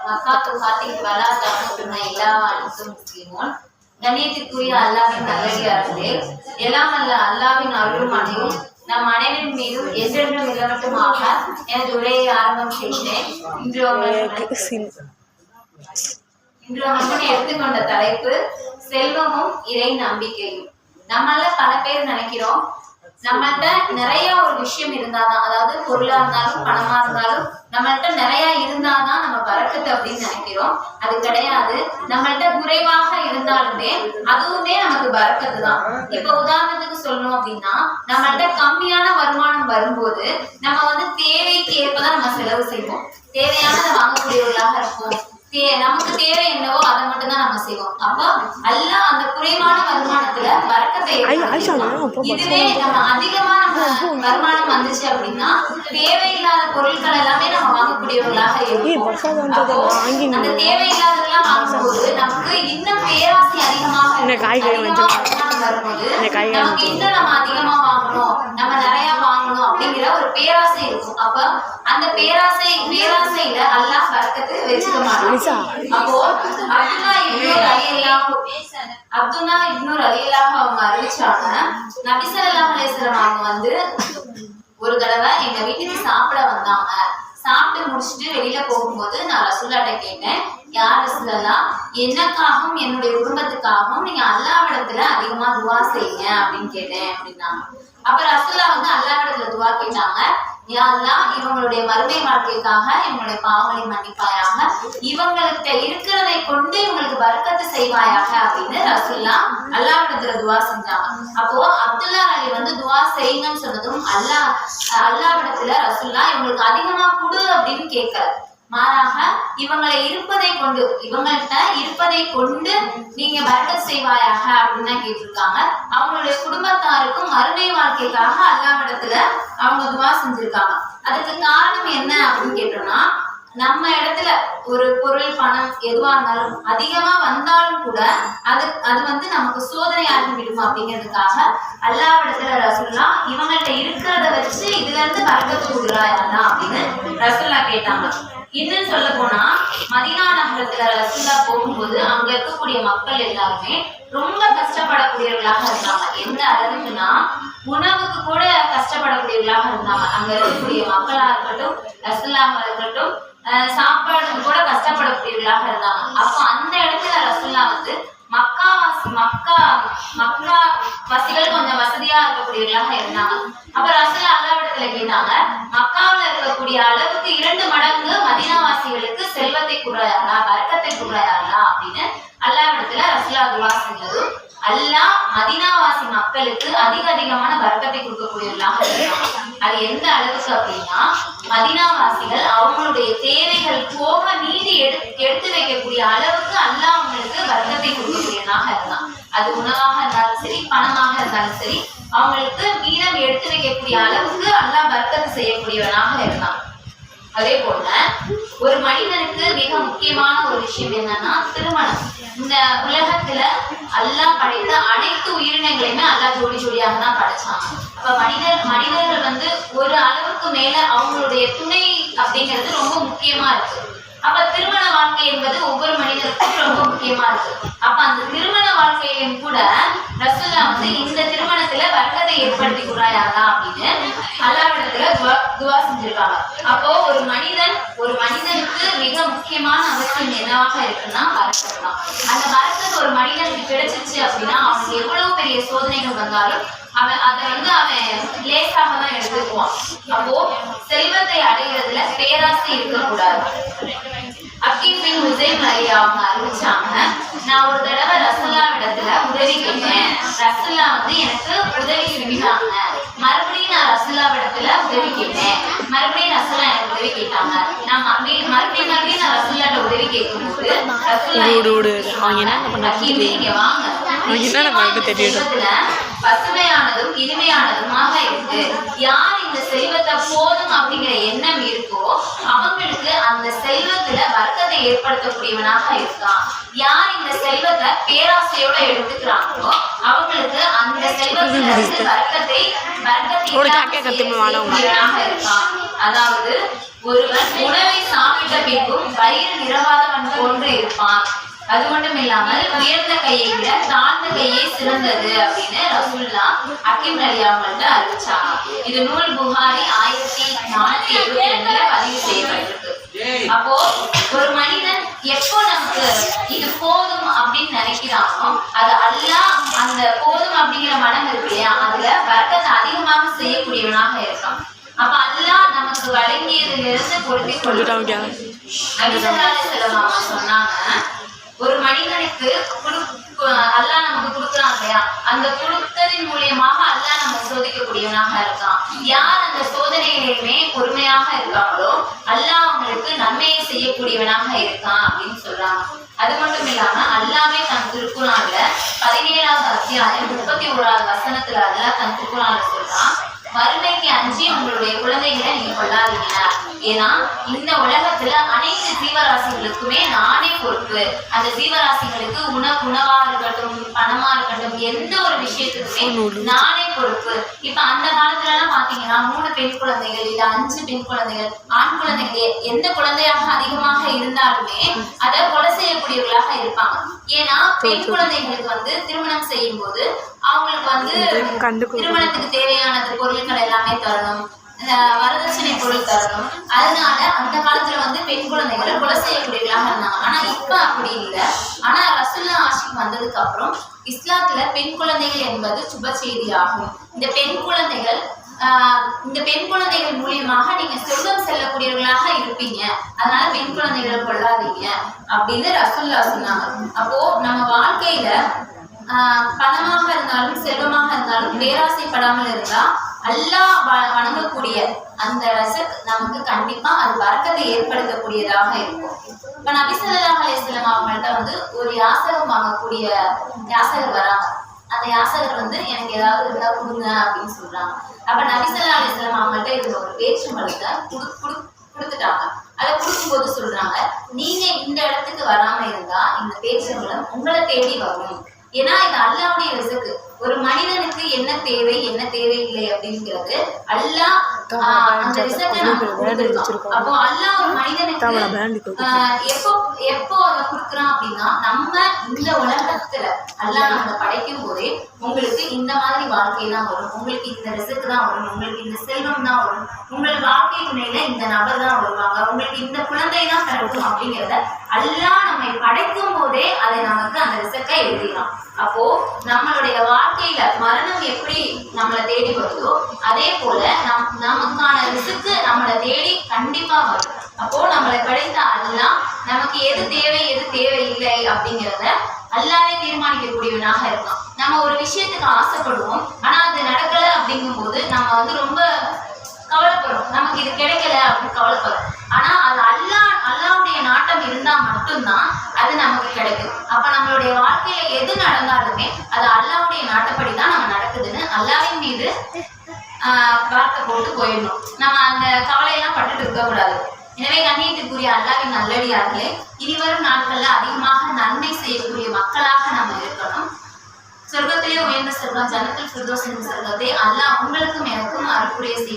மக்காத்து காத்திக்கு வராதான்னு சொன்ன எல்லா அனைத்தும் முஸ்லிமோன் கண்ணியத்திற்குரிய அல்லாவின் நல்லடியார்களே, எல்லாம் அல்ல அல்லாவின் அருளும் அனைவும் நம் அனைவரின் மீதும் என்றென்றும் நிலவட்டுமாக எனது உரையை ஆரம்பம் செய்கிறேன். இன்று எடுத்துக்கொண்ட தலைப்பு செல்வமும் இறை நம்பிக்கையும். நம்மள பல பேர் நினைக்கிறோம் நம்மள்கிட்ட நிறைய ஒரு விஷயம் இருந்தாதான், அதாவது பொருளா இருந்தாலும் பணமா இருந்தாலும் நம்மள்கிட்ட நிறைய இருந்தாதான் நம்ம பறக்குது அப்படின்னு நினைக்கிறோம். அது கிடையாது. நம்மள்கிட்ட குறைவாக இருந்தாலுமே அதுவுமே நமக்கு பறக்கத்து தான். இப்ப உதாரணத்துக்கு சொல்லணும் அப்படின்னா, நம்மள்கிட்ட கம்மியான வருமானம் வரும்போது நம்ம தேவைக்கு ஏற்பதான் நம்ம செலவு செய்வோம். தேவையானதை வாங்கக்கூடியவர்களாக இருப்போம். நமக்கு தேவை என்னவோ அதை மட்டும் தான் நம்ம செய்வோம். அப்ப அல்லாஹ் அந்த குறைவான வருமானத்துல பறக்கத்தை, இதுவே நம்ம அதிகமா நம்ம வருமானம் வந்துச்சு அப்படின்னா தேவையில்லாத பொருட்கள் எல்லாமே நம்ம வாங்கக்கூடியவர்களாக இருக்கும். அந்த தேவையில்லாததெல்லாம் வாங்கும்போது நமக்கு இன்னும் பேராசை அதிகமாக வரும்போது நமக்கு இன்னும் நம்ம அதிகமா வாங்கணும், நம்ம நிறைய வாங்கணும் அப்படிங்கிற ஒரு பேராசை இருக்கும். அப்ப அந்த பேராசையில அல்லாஹ் பறக்கத்தை வச்சுக்க மாட்டோம். அப்போ அப்துல்லா இப்னு ரலியல்லாஹு அவங்க அறிவிச்சாங்க, நபி ஸல்லல்லாஹு அலைஹி வஸல்லம் அவங்க ஒரு தடவை எங்க வீட்டுக்கு சாப்பிட வந்தாங்க. சாப்பிட்டு முடிச்சுட்டு வெளியில போகும்போது நான் ரசூலுல்லாஹ்ட்ட கேட்டேன், யார் ரசூலுல்லாஹ், எனக்காகவும் என்னுடைய குடும்பத்துக்காகவும் நீங்க அல்லாஹ்விடத்துல அதிகமா துஆ செய்யுங்க அப்படின்னு கேட்டேன் அப்படின்னாங்க. அப்ப ரசூலுல்லாஹ் அல்லாஹ்விடத்துல துஆ கேட்டாங்க, யா அல்லாஹ், இவங்களுடைய மறுமை வாழ்க்கைக்காக இவங்களுடைய பாவங்களை மன்னிப்பாயாக, இவங்களுக்கு இருக்கிறதை கொண்டு இவங்களுக்கு பரக்கத்து செய்வாயாக அப்படின்னு ரசூலுல்லாஹ் அல்லாஹ்விடத்துல துஆ செஞ்சாங்க. அப்போ அப்துல்லா அலி துஆ செய்யுங்கன்னு சொன்னதும் அல்லாஹ்விடத்துல ரசூலுல்லாஹ் இவங்களுக்கு அதிகமா கொடு அப்படின்னு கேட்கல, மாறாக இவங்களை இவங்கள்ட்ட இருப்பதை கொண்டு நீங்க பரக்கத் செய்வாயாக அப்படின்னு தான் கேட்டிருக்காங்க. அவங்களுடைய குடும்பத்தாருக்கும் மறுமை வாழ்க்கைக்காக அல்லாஹ்விடத்துல அவங்க துஆ செஞ்சிருக்காங்க. அதுக்கு காரணம் என்ன அப்படின்னு கேட்டோம்னா, நம்ம இடத்துல ஒரு பொருள் பணம் எதுவா இருந்தாலும் அதிகமா வந்தாலும் கூட அது நமக்கு சோதனை ஆகிவிடும் அப்படிங்கிறதுக்காக அல்லாஹ்விடத்துல ரசூலுல்லாஹ் இவங்கள்ட்ட இருக்கிறத வச்சு இதுல இருந்து பரக்கத்து கொடுக்குறாயா அப்படின்னு ரசூலுல்லாஹ் கேட்டாங்க. இன்னும் சொல்ல போனா, மதீனா நகரத்துல ரசூலுல்லாஹ் போகும்போது அங்க இருக்கக்கூடிய மக்கள் எல்லாருமே ரொம்ப கஷ்டப்படக்கூடியவர்களாக இருந்தாங்க. எந்த அளவுக்குன்னா, உணவுக்கு கூட கஷ்டப்படக்கூடியவர்களாக இருந்தாங்க. அங்க இருக்கக்கூடிய மக்களா இருக்கட்டும், ரசூலுல்லாஹ் இருக்கட்டும், சாப்பாடுக்கு கூட கஷ்டப்படக்கூடியவர்களாக இருந்தாங்க. அப்போ அந்த இடத்துல ரசூலுல்லாஹ் மக்கா வாசிகள் கொஞ்சம் வசதியா இருக்கக்கூடியவர்களாக இருந்தாங்க. அப்ப ரசூலுல்லாஹ் அல்லாஹ்விடத்துல கேட்டாங்க, மக்காவில் இருக்கக்கூடிய அளவுக்கு 2 மடங்கு மதீனா வாசிகளுக்கு செல்வத்தை குறையாரா, பரக்கத்தை குறையாரா அப்படின்னு அல்லாஹ்விடத்துல ரசூலுல்லாஹ் துஆ செஞ்சது. அல்லாஹ் மதீனாவாசி மக்களுக்கு அதிகமான பரக்கத்தை கொடுக்கக்கூடியவர்களாக இருந்தாங்க. அது எந்த அளவுக்கு அப்படின்னா, மதீனாவாசிகள் அவங்களுடைய தேவைகள் போக மீதி எடுத்து வைக்கக்கூடிய அளவுக்கு அல்லாஹ் அவங்களுக்கு பரக்கத்தை கொடுக்கக்கூடியவனாக இருந்தான். அது உணவாக இருந்தாலும் சரி, பணமாக இருந்தாலும் சரி, அவங்களுக்கு மீதம் எடுத்து வைக்கக்கூடிய அளவுக்கு அல்லாஹ் பரக்கத்து செய்யக்கூடியவனாக இருந்தான். அதே போல ஒரு மனிதனுக்கு மிக முக்கியமான ஒரு விஷயம் என்னன்னா திருமணம். இந்த உலகத்துல அல்லாஹ் படைத்த அனைத்து உயிரினங்களையுமே அல்லாஹ் ஜோடியாக தான் படைச்சாங்க. அப்ப மனிதர்கள் ஒரு அளவுக்கு மேல அவங்களுடைய துணை அப்படிங்கிறது ரொம்ப முக்கியமா இருக்கு. அப்ப திருமண வாழ்க்கை என்பது ஒவ்வொரு மனிதருக்கும் ரொம்ப முக்கியமா இருக்கு. அப்ப அந்த திருமண வாழ்க்கையிலும் கூட ரசூலுல்லாஹ் இந்த திருமணத்துல வர்க்கத்தை ஏற்படுத்தி கூடாதா அப்படின்னு அல்லாஹ்விடத்துல துஆ செஞ்சிருக்காங்க. அப்போ ஒரு மனிதனுக்கு மிக முக்கியமான அவசியம் என்னவாக இருக்குன்னா பரக்கத் தான். அந்த பரக்கத் ஒரு மனிதனுக்கு கிடைச்சிச்சு அப்படின்னா அவனுக்கு எவ்வளவு பெரிய சோதனைகள் வந்தாலும் அவன் லேசாக தான் எடுத்துக்குவான். அப்போ செல்வத்தை அடைகிறதுல பேராசை இருக்கக்கூடாது. அக்கீபின் ஹுசைன் அலி அவங்க அறிவிச்சாங்க, நான் ஒரு தடவை ரசூலுல்லாஹ்விடத்துல உதவி கேட்டேன். ரசூலுல்லாஹ் எனக்கு உதவி செஞ்சாங்க. மறுபடியும் நான் ரசூலுல்லாஹ்விடத்துல உதவி கேட்டேன். மறுபடியும் ரசூலுல்லாஹ் எனக்கு உதவி கேட்டாங்க. நான் மறுபடியும் நான் ரசூலுல்லாஹ்ட்ட உதவி கேட்கும்போது பசுமையானதும் இனிமையானதுமாக இருக்கு. யார் இந்த செல்வத்தை போதும் அப்படிங்கிற எண்ணம் இருக்கோ அவங்களுக்கு அந்த செல்வத்துல வர்க்கத்தை ஏற்படுத்தக்கூடியவனாக இருக்கான். யார் இந்த செல்வத்தை பேராசையோட எடுத்துக்கிறாங்களோ அவங்களுக்கு அந்த செல்வத்துல வர்க்கத்தை இருக்கான். அதாவது ஒருவன் உணவை சாப்பிட்ட பின்பும் வயிறு நிரவாத இருப்பான். அது மட்டும் இல்லாமல் உயர்ந்த கையை விட தாழ்ந்த கையே சிறந்தது அப்படின்னு ரசூல்லா ஹக்கீம் அலி அவங்கள்ட்ட அறிவிச்சாங்க. இது நூல் புகாரி 1472 பதிவு செய்யப்பட்டிருக்கு. அப்போ ஒரு மனிதன் எப்போ நமக்கு இது போதும் அப்படின்னு நினைக்கிறானோ அது அல்லாஹ் அந்த போதும் அப்படிங்கிற மனம் இருக்கு இல்லையா, அதுல வரக்கத்தை அதிகமாக செய்யக்கூடியவனாக இருக்கான். அப்ப அல்லாஹ் நமக்கு வழங்கியதிலிருந்து கொடுத்து சொன்னாங்க, ஒரு மனிதனுக்கு அல்லாஹ் நமக்கு கொடுக்குறான் இல்லையா, அந்த கொடுத்ததின் மூலியமாக அல்லாஹ் நம்ம சோதிக்கக்கூடியவனாக இருக்கான். யார் அந்த சோதனையிலுமே பொறுமையாக இருக்காங்களோ அல்லாஹ் அவங்களுக்கு நன்மையை செய்யக்கூடியவனாக இருக்கான் அப்படின்னு சொல்றாங்க. அது மட்டும் இல்லாம அல்லாவே தன் திருக்குறான்ல 17வது அத்தியாயம் 31வது வசனத்துல அல்லாஹ் தன் திருக்குறான்ல சொல்றான், மறுமைக்கு அஞ்சி உங்களுடைய குழந்தைகளை நீங்க கொள்ளாதீங்க. ஏன்னா இந்த உலகத்துல அனைத்து ஜீவராசிகளுக்குமே நானே பொறுப்பு. அந்த ஜீவராசிகளுக்கு உணவா இருக்கட்டும், பணமா இருக்கட்டும், எந்த ஒரு விஷயத்துக்குமே நானே பொறுப்பு. இப்ப அந்த காலத்துல எல்லாம் பாத்தீங்கன்னா 3 பெண் குழந்தைகள் இல்ல 5 பெண் குழந்தைகள், ஆண் குழந்தைகள் எந்த குழந்தையாக அதிகமாக இருந்தாலுமே அதை கொலை செய்யக்கூடியவர்களாக இருப்பாங்க. ஏன்னா பெண் குழந்தைகளுக்கு வந்து திருமணம் செய்யும் போது அவங்களுக்கு திருமணத்துக்கு தேவையான பொருட்கள் எல்லாமே தரணும், வரதட்சணை பொருள் தரணும். அதனால அந்த காலத்துல வந்து பெண் குழந்தைகளை கொலை செய்யக்கூடியவர்களாக இருந்தாங்க. ஆனா இப்ப அப்படி இல்லை. ஆனா ரசூல்லா ஆட்சிக்கு வந்ததுக்கு அப்புறம் இஸ்லாத்துல பெண் குழந்தைகள் என்பது சுப செய்தி ஆகும். இந்த பெண் குழந்தைகள் மூலியமாக நீங்க செல்வம் செல்லக்கூடியவர்களாக இருப்பீங்க. அதனால பெண் குழந்தைகளை கொள்ளாதீங்க அப்படின்னு ரசூல்லா சொன்னாங்க. அப்போ நம்ம வாழ்க்கையில பணமாக இருந்தாலும் செல்வமாக இருந்தாலும் பேராசைப்படாமல் இருந்தா அல்லாஹ் வணங்கக்கூடிய அந்த ரசக் நமக்கு கண்டிப்பா அது வரக்கத்தை ஏற்படுத்தக்கூடியதாக இருக்கும். இப்ப நபி ஸல்லல்லாஹு அலைஹி வஸல்லம் அவங்கள்ட்ட வந்து ஒரு யாசகம் வாங்கக்கூடிய யாசகர் வராங்க. அந்த யாசகர் வந்து எனக்கு ஏதாவது இருந்தா கொடுங்க அப்படின்னு சொல்றாங்க. அப்ப நபி ஸல்லல்லாஹு அலைஹி வஸல்லம் அவங்கள்ட்ட இருந்த ஒரு பேச்சுமலத்தை கொடுத்துட்டாங்க. அதை கொடுக்கும்போது சொல்றாங்க, நீங்க இந்த இடத்துக்கு வராம இருந்தா இந்த பேச்சுமலம் உங்களை தேடி வரும். ஏன்னா இது அல்லாஹ்வுடைய ரிஸ்க். ஒரு மனிதனுக்கு என்ன தேவை என்ன தேவையில்லை அப்படிங்கிறது அல்லாஹ் அந்த ரிஸ்கை நமக்கு கொடுத்திருக்கான். அப்போ அல்லாஹ் ஒரு மனிதனுக்கு எப்போ அதை கொடுக்குறான் அப்படின்னா, நம்ம இந்த உலகத்துல அல்லாஹ் நம்மளை படைக்கும் போதே உங்களுக்கு இந்த மாதிரி வாழ்க்கை தான் வரும், உங்களுக்கு இந்த ரிஸ்க் தான் வரும், உங்களுக்கு இந்த செல்வம் தான் வரும், உங்கள் வாழ்க்கை துணையில இந்த நபர் தான் வருவாங்க, உங்களுக்கு இந்த குழந்தை தான் பிறக்கும் அப்படிங்கிறத அல்லாஹ் நம்மை படைக்கும் போதே அதை நமக்கு அந்த ரிஸ்கை எழுதிடலாம். அப்போ நம்மளுடைய வாழ்க்கையில மரணம் எப்படி நம்மளை தேடி வருதோ அதே போல நமக்கான ரிஸ்க் நம்மளை தேடி கண்டிப்பா வரும். அப்போ நம்மளை படைத்த அல்லாஹ் நமக்கு எது தேவை எது தேவையில்லை அப்படிங்கிறத அல்லாஹ்வே தீர்மானிக்கக்கூடியவனாக இருக்கான். நம்ம ஒரு விஷயத்துக்கு ஆசைப்படுவோம், ஆனா அது நடக்கல அப்படிங்கும் போது நம்ம வந்து ரொம்ப கவலைப்படுறோம், நமக்கு இது கிடைக்கல அப்படின்னு கவலைப்படுறோம். ஆனா அது அல்லாஹ்வுடைய நாட்டம் இருந்தா மட்டும்தான் அது நமக்கு கிடைக்கும். அப்ப நம்மளுடைய வாழ்க்கையில எது நடந்தாலுமே அது அல்லாஹ்வுடைய நாட்டப்படி தான் நம்ம நடக்குதுன்னு அல்லாஹ்வின் மீது வார்த்தை போட்டு போயிடணும். நம்ம அந்த கவலையெல்லாம் பட்டுட்டு இருக்கக்கூடாது. எனவே கண்ணியத்துக்குரிய அல்லாஹ்வின் நல்லடியார்களே, இனிவரும் நாட்கள்ல அதிகமாக நன்மை செய்யக்கூடிய மக்களாக நம்ம இருக்கணும். சொர்க்கத்திலே உயர்ந்த சொர்க்கம் ஜன்னத்துல் ஃபிர்தௌஸ் என்ற சொர்க்கத்தை அல்லாஹ் உங்களுக்கும் எனக்கும் அருள்புரிய செய்ய